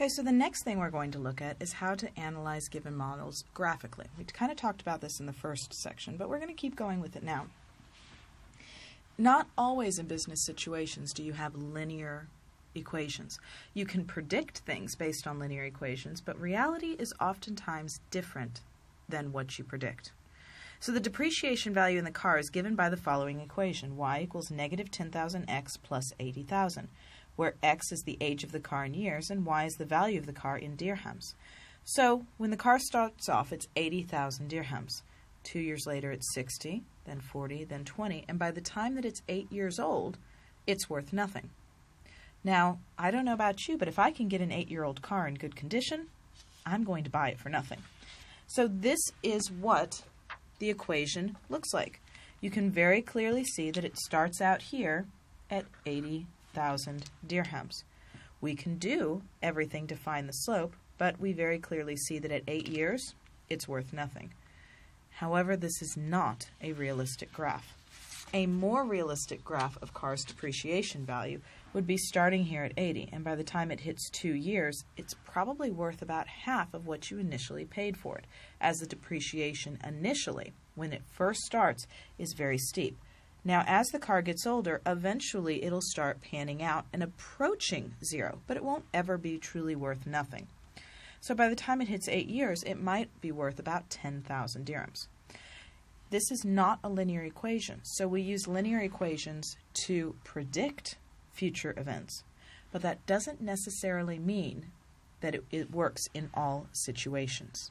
Okay, so the next thing we're going to look at is how to analyze given models graphically. We kind of talked about this in the first section, but we're going to keep going with it now. Not always in business situations do you have linear equations. You can predict things based on linear equations, but reality is oftentimes different than what you predict. So the depreciation value in the car is given by the following equation: y equals negative 10,000x plus 80,000, where x is the age of the car in years and y is the value of the car in dirhams. So when the car starts off, it's 80,000 dirhams. 2 years later, it's 60, then 40, then 20, and by the time that it's 8 years old, it's worth nothing. Now, I don't know about you, but if I can get an 8-year-old car in good condition, I'm going to buy it for nothing. So this is what the equation looks like. You can very clearly see that it starts out here at 80,000 dirhams. We can do everything to find the slope, but we very clearly see that at 8 years, it's worth nothing. However, this is not a realistic graph. A more realistic graph of cars' depreciation value would be starting here at 80, and by the time it hits 2 years, it's probably worth about half of what you initially paid for it, as the depreciation initially, when it first starts, is very steep. Now, as the car gets older, eventually it'll start panning out and approaching zero, but it won't ever be truly worth nothing. So by the time it hits 8 years, it might be worth about 10,000 dirhams. This is not a linear equation, so we use linear equations to predict future events, but that doesn't necessarily mean that it works in all situations.